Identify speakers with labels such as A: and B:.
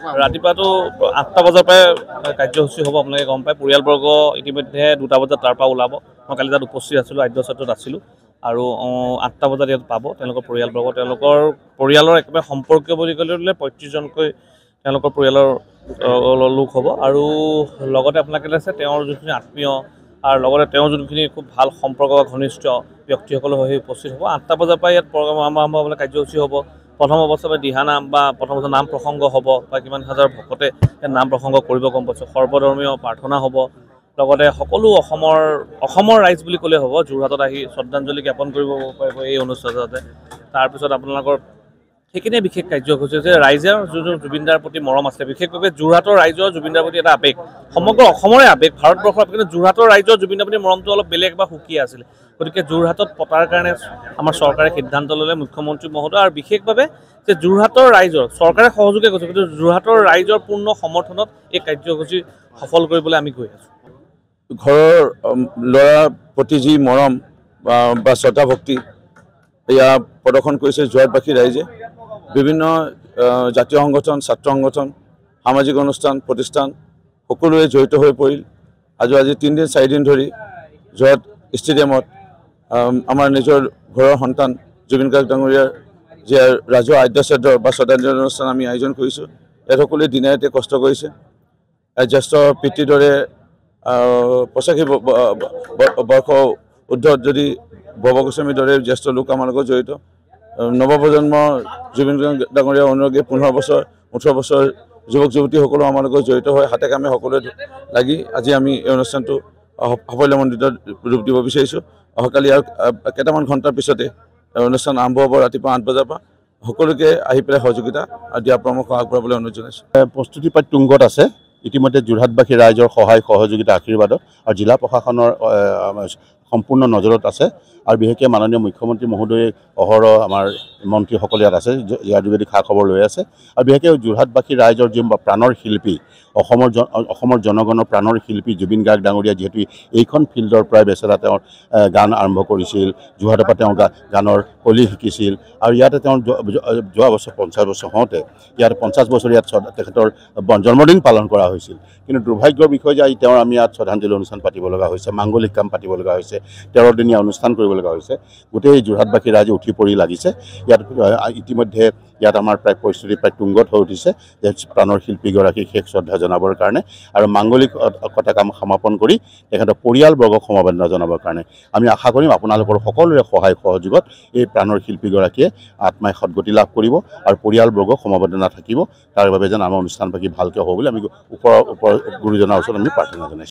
A: ৰাতিপুৱাটো 8টা বজাৰ পৰাই কাৰ্যসূচী হ'ব আপোনালোকে গম পায় পৰিয়ালবৰ্গ ইতিমধ্যে 2টা বজাত তাৰ পৰা ওলাব মই কালি তাত উপস্থিত আছিলোঁ আদ্য সত্ৰত আছিলোঁ আৰু 8টা বজাত ইয়াত পাব তেওঁলোকৰ পৰিয়ালবৰ্গ তেওঁলোকৰ পৰিয়ালৰ একেবাৰে সম্পৰ্কীয় বুলি ক'লে 35জনকৈ তেওঁলোকৰ পৰিয়ালৰ লোক হ'ব আৰু লগতে আপোনালোকে আছে তেওঁৰ যিখিনি আত্মীয় আৰু লগতে তেওঁৰ যোনখিনি খুব ভাল সম্পৰ্ক বা ঘনিষ্ঠ ব্যক্তিসকলো হৈ উপস্থিত হ'ব 8টা বজাৰ পৰা ইয়াত প্ৰগ্ৰাম আৰম্ভ হ'বলৈ কাৰ্যসূচী হ'ব প্ৰথম অৱস্থাত দিহানাম বা প্ৰথম নাম প্ৰসংগ হ'ব বা কিমান হাজাৰ ভকতে নাম প্ৰসংগ কৰিব গম পাইছোঁ সৰ্বধৰ্মীয় প্ৰাৰ্থনা হ'ব লগতে সকলো অসমৰ ৰাইজ বুলি ক'লে হ'ব যোৰহাটত আহি শ্ৰদ্ধাঞ্জলি জ্ঞাপন কৰিব পাৰিব এই অনুষ্ঠানতে তাৰপিছত আপোনালোকৰ সেইখিনিয়ে বিশেষ কাৰ্যসূচী যে ৰাইজৰ যোনটো জুবিনদাৰ প্ৰতি মৰম আছে বিশেষভাৱে যোৰহাটৰ ৰাইজৰ জুবিনদাৰ প্ৰতি এটা আৱেগ সমগ্ৰ অসমৰে আৱেগ ভাৰতবৰ্ষৰ কিন্তু যোৰহাটৰ ৰাইজৰ জুবিনদাৰ প্ৰতি মৰমটো অলপ বেলেগ বা সুকীয়া আছিলে গতিকে যোৰহাটত পতাৰ কাৰণে আমাৰ চৰকাৰে সিদ্ধান্ত ল'লে মুখ্যমন্ত্ৰী মহোদয় আৰু বিশেষভাৱে যে যোৰহাটৰ ৰাইজৰ চৰকাৰে সহযোগে কৰিছে কিন্তু যোৰহাটৰ ৰাইজৰ পূৰ্ণ সমৰ্থনত এই কাৰ্যসূচী সফল কৰিবলৈ আমি গৈ আছোঁ
B: ঘৰৰ ল'ৰাৰ প্ৰতি যি মৰম বা শ্ৰদ্ধা ভক্তি এয়া প্ৰদৰ্শন কৰিছে যোৰহাটবাসী ৰাইজে বিভিন্ন জাতীয় সংগঠন ছাত্ৰ সংগঠন সামাজিক অনুষ্ঠান প্ৰতিষ্ঠান সকলোৱে জড়িত হৈ পৰিল আজি 3 দিন 4 দিন ধৰি যোৰহাট ষ্টেডিয়ামত আমাৰ নিজৰ ঘৰৰ সন্তান জুবিন গাৰ্গ ডাঙৰীয়াৰ যে ৰাজহুৱা আদ্য শ্ৰাদ্ধ বা শ্ৰদ্ধাঞ্জলি অনুষ্ঠান আমি আয়োজন কৰিছোঁ ইয়াত সকলোৱে দিনে ৰাতিয়ে কষ্ট কৰিছে জ্যেষ্ঠ পিতৃৰ দৰে 85 বৰ্ষ ঊৰ্ধত যদি বব গোস্বামীৰ দৰে জ্যেষ্ঠ লোক আমাৰ লগত জড়িত নৱপ্ৰজন্ম জুবিন ডাঙৰীয়াৰ অনুৰাগী 15 বছৰ 18 বছৰ যুৱক যুৱতীসকলো আমাৰ লগত জড়িত হৈ হাতে কামে সকলোৱে লাগি আজি আমি এই অনুষ্ঠানটো সাফল্যমণ্ডিত ৰূপ দিব বিচাৰিছোঁ অহাকালি আৰু কেইটামান ঘণ্টাৰ পিছতে অনুষ্ঠান আৰম্ভ হ'ব ৰাতিপুৱা 8 বজাৰ পৰা সকলোকে আহি পেলাই সহযোগিতা দিয়াৰ পৰামৰ্শ আগবঢ়াবলৈ অনুৰোধ জনাইছোঁ
C: প্ৰস্তুতি প্ৰায় তুংগত আছে ইতিমধ্যে যোৰহাটবাসী ৰাইজৰ সহায় সহযোগিতা আশীৰ্বাদত আৰু জিলা প্ৰশাসনৰ সম্পূৰ্ণ নজৰত আছে আৰু বিশেষকৈ মাননীয় মুখ্যমন্ত্ৰী মহোদয়ে অহৰহ আমাৰ মন্ত্ৰীসকল ইয়াত আছে ইয়াৰ যোগেদি খা খবৰ লৈ আছে আৰু বিশেষকৈ যোৰহাটবাসী ৰাইজৰ যি প্ৰাণৰ শিল্পী অসমৰ জনগণৰ প্ৰাণৰ শিল্পী জুবিন গাৰ্গ ডাঙৰীয়া যিহেতু এইখন ফিল্ডৰ পৰাই বেচেৰা তেওঁৰ গান আৰম্ভ কৰিছিল যোৰহাটৰ পৰা তেওঁ গানৰ কলি শিকিছিল আৰু ইয়াতে তেওঁ যোৱা বছৰ 50 বছৰ হওঁতে ইয়াত 50 বছৰ ইয়াত তেখেতৰ জন্মদিন পালন কৰা হৈছিল কিন্তু দুৰ্ভাগ্যৰ বিষয় যে তেওঁৰ আমি ইয়াত শ্ৰদ্ধাঞ্জলি অনুষ্ঠান পাতিব লগা হৈছে মাংগলিক কাম পাতিব লগা হৈছে 13 দিনীয়া অনুষ্ঠান কৰিব লগা হৈছে গোটেই যোৰহাটবাসী ৰাইজে উঠি পৰি লাগিছে ইয়াত ইতিমধ্যে ইয়াত আমাৰ প্ৰায় পৰিস্থিতি প্ৰায় তুংগত হৈ উঠিছে যে প্ৰাণৰ শিল্পীগৰাকীক শেষ শ্ৰদ্ধা জনাবৰ কাৰণে আৰু মাংগলিক কাম সমাপন কৰি তেখেতৰ পৰিয়ালবৰ্গক সমবেদনা জনাবৰ কাৰণে আমি আশা কৰিম আপোনালোকৰ সকলোৰে সহায় সহযোগত এই প্ৰাণৰ শিল্পীগৰাকীয়ে আত্মাই সদগতি লাভ কৰিব আৰু পৰিয়ালবৰ্গক সমবেদনা থাকিব তাৰ বাবে যেন আমাৰ অনুষ্ঠানভাগী ভালকৈ হ'ব বুলি আমি ওপৰ গুৰুজনাৰ ওচৰত আমি প্ৰাৰ্থনা জনাইছোঁ